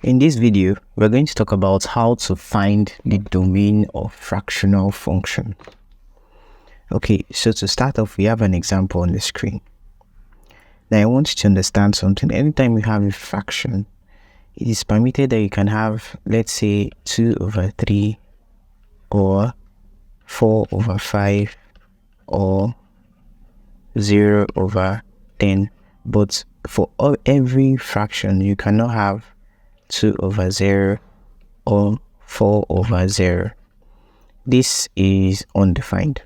In this video, we're going to talk about how to find the domain of fractional function. Okay, so to start off, we have an example on the screen. Now I want you to understand something. Anytime you have a fraction, it is permitted that you can have, let's say, 2 over 3 or 4 over 5 or 0 over 10. But for every fraction, you cannot have 2 over 0 or 4 over 0. This is undefined.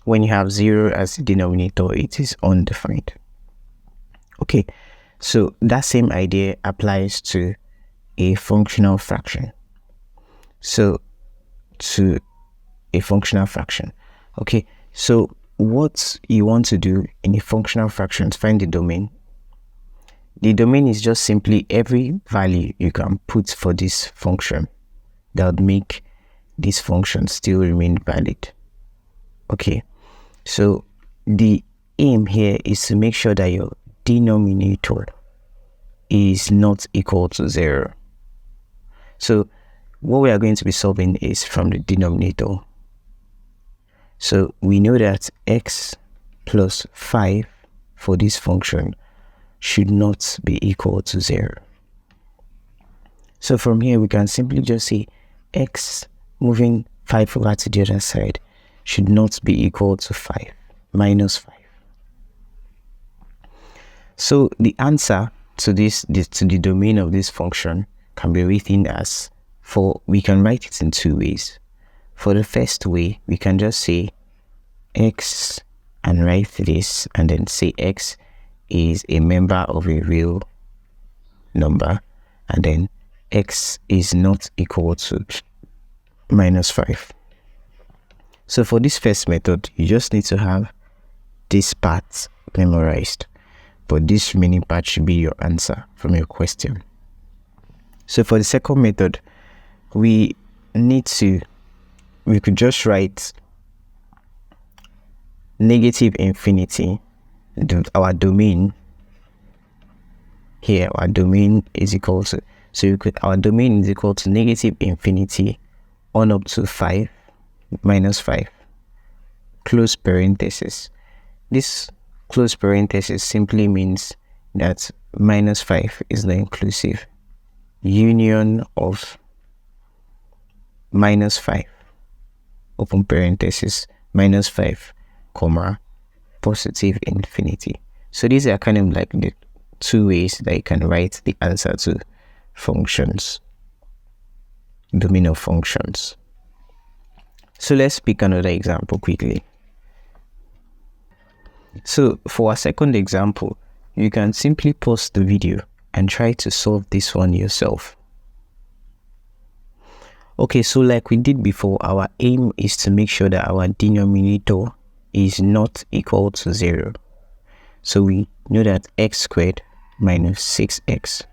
When you have 0 as the denominator, it is undefined. Okay, so that same idea applies to a functional fraction. So to a functional fraction. Okay, so what you want to do in a functional fraction is find the domain. The domain is just simply every value you can put for this function that would make this function still remain valid. Okay, so the aim here is to make sure that your denominator is not equal to 0. So what we are going to be solving is from the denominator. So we know that x plus 5 for this function should not be equal to 0. So from here we can simply just say x moving 5 over to the other side should not be equal to 5 minus 5. So the answer to to the domain of this function can be written as we can write it in two ways. For the first way, we can just say x and write this and then say x is a member of a real number and then x is not equal to minus 5. So for this first method, you just need to have this part memorized, but this remaining part should be your answer from your question. So for the second method, we could just write negative infinity, our domain here. Our domain is equal to, our domain is equal to negative infinity on up to 5 minus 5 close parenthesis. This close parenthesis simply means that minus 5 is the inclusive union of minus 5 open parenthesis minus 5 comma positive infinity. So these are kind of like the two ways that you can write the answer to functions, domain of functions. So let's pick another example quickly. So for our second example, you can simply pause the video and try to solve this one yourself. Okay, so like we did before, our aim is to make sure that our denominator is not equal to 0. So we know that x squared minus 6x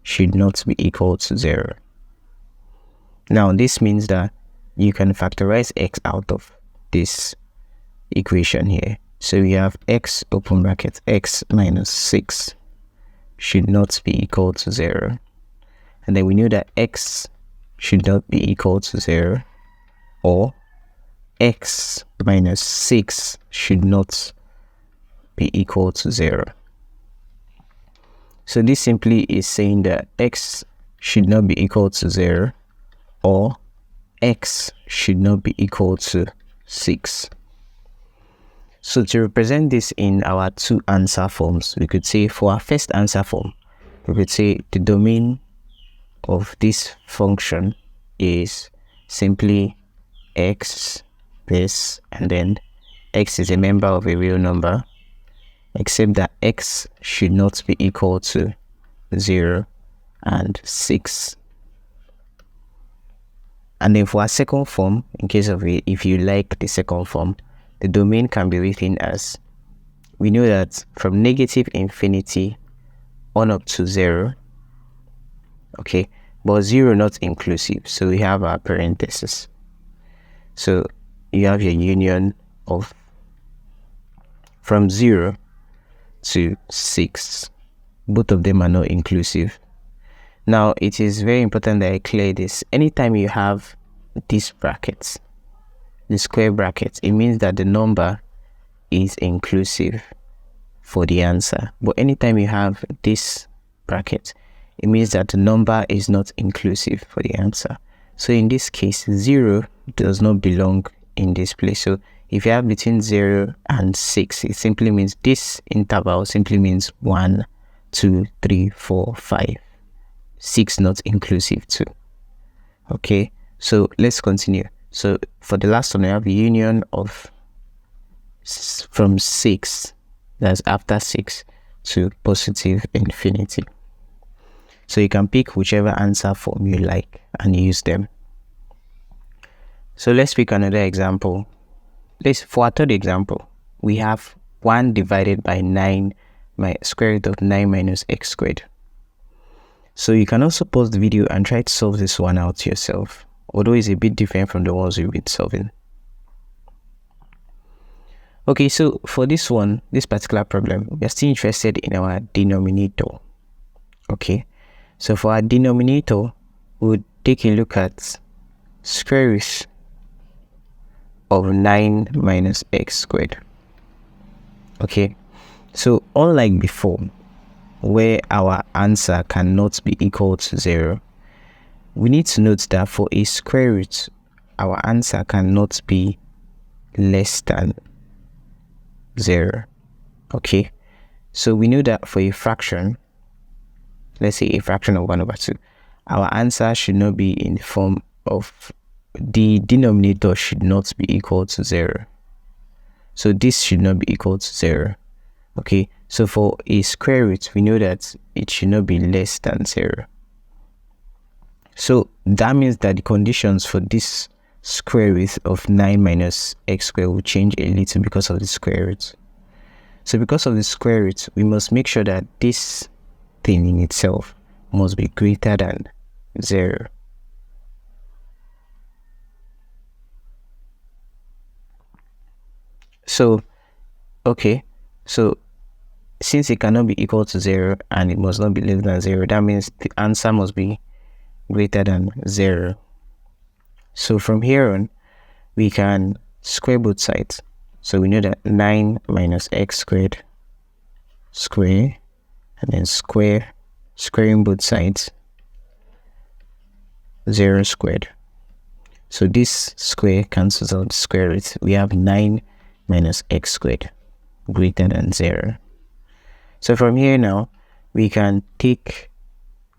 should not be equal to 0. Now this means that you can factorize x out of this equation here. So we have x open bracket x minus 6 should not be equal to 0. And then we know that x should not be equal to 0, or x minus 6 should not be equal to 0. So this simply is saying that x should not be equal to 0 or x should not be equal to 6. So to represent this in our two answer forms, we could say for our first answer form, we could say the domain of this function is simply x this, and then x is a member of a real number, except that x should not be equal to 0 and 6. And then for our second form, in case of if you like the second form, the domain can be written as, we know that from negative infinity on up to 0, okay, but 0 not inclusive, so we have our parenthesis. So you have your union of from 0 to 6. Both of them are not inclusive. Now, it is very important that I clear this. Anytime you have these brackets, the square brackets, it means that the number is inclusive for the answer. But anytime you have this bracket, it means that the number is not inclusive for the answer. So in this case, 0 does not belong in this place. So if you have between 0 and 6, it simply means this interval simply means 1, 2, 3, 4, 5. 6 not inclusive too. Okay, so let's continue. So for the last one, we have a union of from 6, that's after 6, to positive infinity. So you can pick whichever answer form you like and use them. So let's pick another example. For our third example, we have 1 divided by 9, square root of 9 minus x squared. So you can also pause the video and try to solve this one out yourself, although it's a bit different from the ones we've been solving. Okay, so for this one, this particular problem, we are still interested in our denominator. Okay, so for our denominator, we'll take a look at square root of 9 minus x squared. Okay, so unlike before, where our answer cannot be equal to 0, we need to note that for a square root, our answer cannot be less than 0. Okay, so we know that for a fraction, let's say a fraction of 1 over 2, our answer should not be in the form of, the denominator should not be equal to 0. So this should not be equal to 0. Okay, so for a square root, we know that it should not be less than 0. So that means that the conditions for this square root of 9 minus x squared will change a little because of the square root. So because of the square root, we must make sure that this thing in itself must be greater than 0. So, okay, so since it cannot be equal to 0 and it must not be less than 0, that means the answer must be greater than 0. So from here on, we can square both sides. So we know that 9 minus x squared square, and then squaring both sides, 0 squared. So this square cancels out the square root. We have 9 minus x squared greater than 0. So from here now, we can take,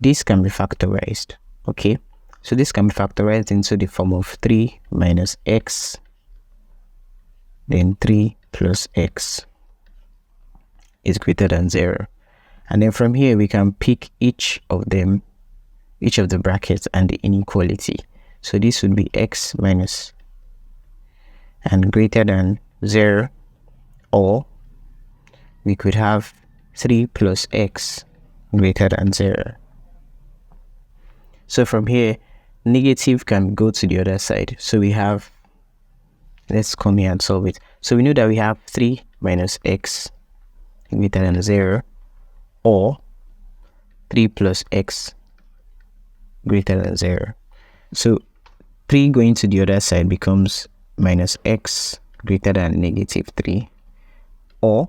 this can be factorized. Okay, so this can be factorized into the form of 3 minus x, then 3 plus x is greater than 0. And then from here, we can pick each of them, each of the brackets and the inequality. So this would be x minus and greater than 0, or we could have 3 plus x greater than 0. So from here, negative can go to the other side. So we have, let's come here and solve it. So we know that we have 3 minus x greater than 0, or 3 plus x greater than 0. So 3 going to the other side becomes minus x greater than negative 3, or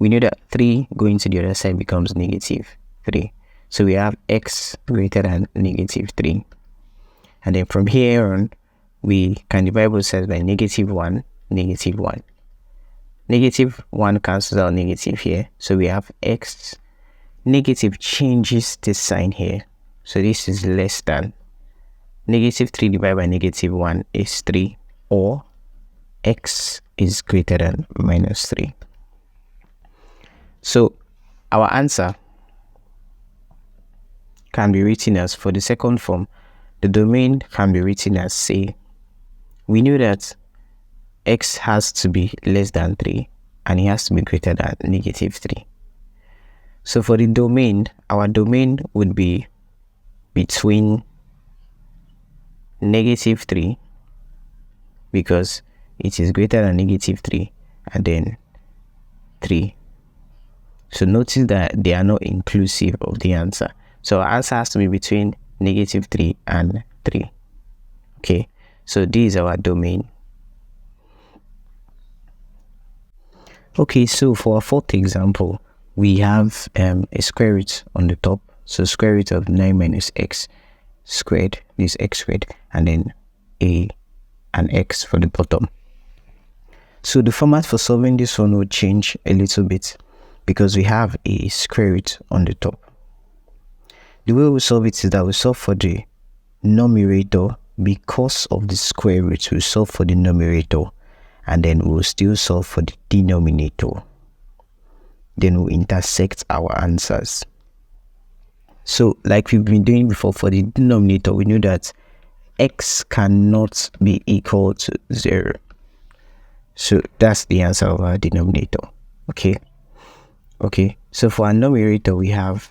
we know that 3 going to the other side becomes negative 3. So we have x greater than negative 3. And then from here on, we can divide both sides by negative 1, negative 1. Negative 1 cancels out negative here. So we have x. Negative changes this sign here. So this is less than. Negative 3 divided by negative 1 is 3, or x is greater than minus 3. So our answer can be written as, for the second form, the domain can be written as, say, we knew that x has to be less than 3 and it has to be greater than negative 3. So for the domain, our domain would be between negative 3, because it is greater than negative 3, and then 3. So notice that they are not inclusive of the answer. So our answer has to be between -3 and 3. Okay, so this is our domain. Okay, so for our fourth example, we have a square root on the top. So square root of 9 minus x squared, this x squared, and then an x for the bottom. So the format for solving this one will change a little bit because we have a square root on the top. The way we solve it is that we solve for the numerator because of the square root. We solve for the numerator, and then we'll still solve for the denominator. Then we'll intersect our answers. So like we've been doing before, for the denominator, we know that x cannot be equal to 0. So that's the answer of our denominator. Okay, so for our numerator, we have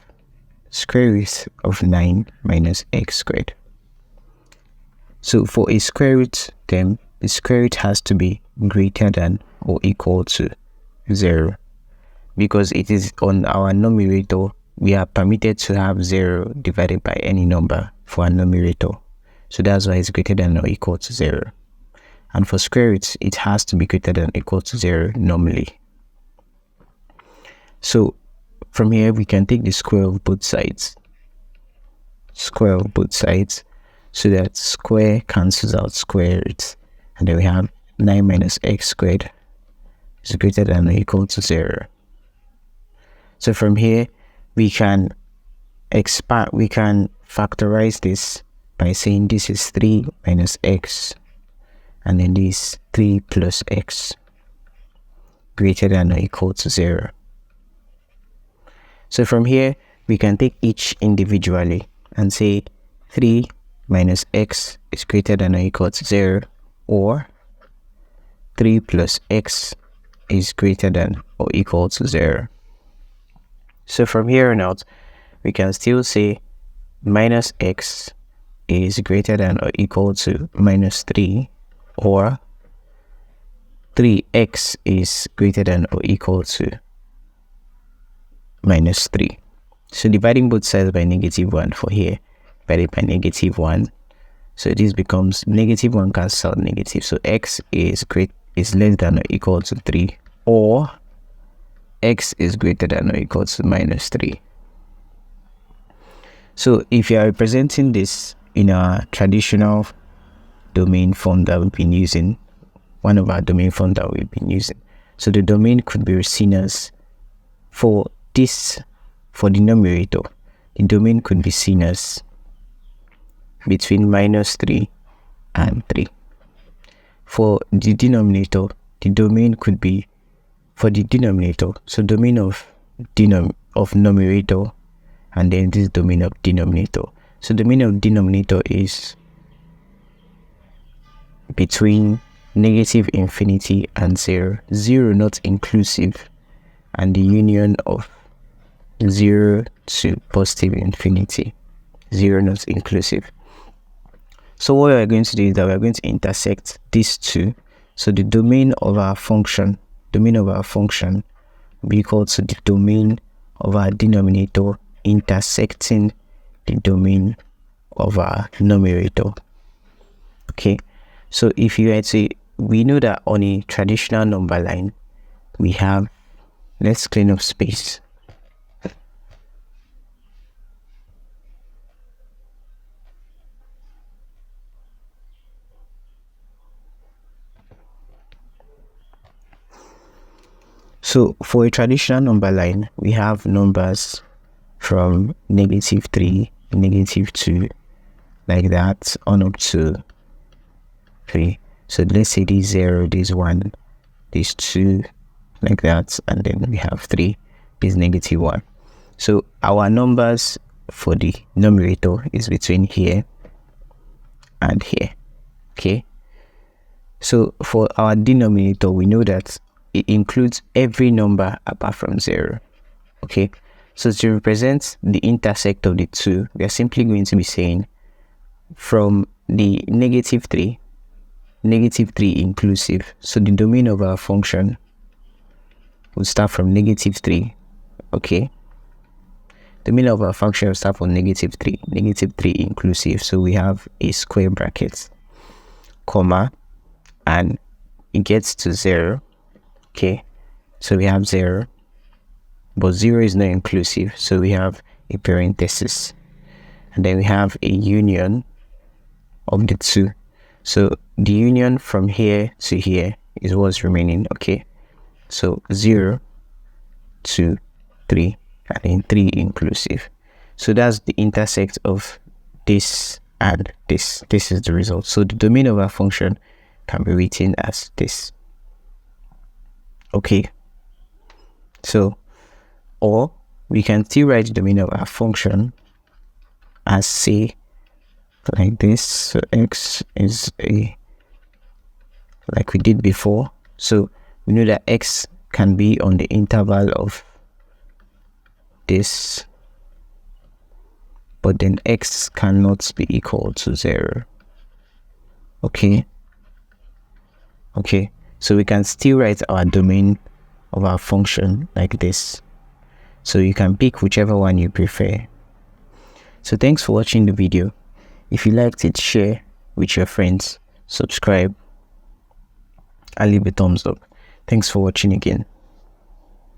square root of 9 minus x squared. So for a square root, then the square root has to be greater than or equal to 0. Because it is on our numerator, we are permitted to have 0 divided by any number for our numerator. So that's why it's greater than or equal to 0. And for square roots, it has to be greater than or equal to 0 normally. So from here, we can take the square of both sides. Square of both sides, so that square cancels out square root. And then we have 9 minus x squared is greater than or equal to 0. So from here, we can factorize this by saying this is 3 minus x, and then this 3 plus x greater than or equal to 0. So from here, we can take each individually and say 3 minus x is greater than or equal to 0, or 3 plus x is greater than or equal to 0. So from here on out, we can still say minus x is greater than or equal to minus 3, or 3x is greater than or equal to minus 3. So dividing both sides by -1 for here, divided by -1. So this becomes -1 cancels out negative. So x is less than or equal to 3, or x is greater than or equal to minus 3. So if you are representing this in a traditional domain form that we've been using, one of our domain forms that we've been using, so the domain could be seen as, for the numerator, the domain could be seen as between -3 and 3. For the denominator, the domain could be, for the denominator, so domain of numerator, and then this domain of denominator. So domain of denominator is between -infinity and 0, 0 not inclusive, and the union of 0 to positive infinity, 0 not inclusive. So what we are going to do is that we are going to intersect these two. So the domain of our function will be equal to the domain of our denominator intersecting the domain of our numerator. Okay, so if you had to, we know that on a traditional number line, we have, let's clean up space. So for a traditional number line, we have numbers from -3, -2, like that, on up to 3. So let's say this 0, this 1, this 2, like that, and then we have 3, this -1. So our numbers for the numerator is between here and here. Okay, so for our denominator, we know that it includes every number apart from 0. Okay, so to represent the intersect of the two, we are simply going to be saying from the -3 inclusive, so the domain of our function will start from -3. Okay, Domain of our function will start from -3 inclusive. So we have a square bracket, comma, and it gets to 0. Okay, so we have 0, but 0 is not inclusive, so we have a parenthesis, and then we have a union of the two. So the union from here to here is what's remaining. Okay, so 0 to 3, and then 3 inclusive. So that's the intersect of this and this. This is the result. So the domain of our function can be written as this. Okay, so, or we can still write the domain of our function as, say, like this. So x is a, like we did before, so we know that x can be on the interval of this, but then x cannot be equal to 0. Okay, so we can still write our domain of our function like this. So you can pick whichever one you prefer. So thanks for watching the video. If you liked it, share with your friends, subscribe, and leave a thumbs up. Thanks for watching again.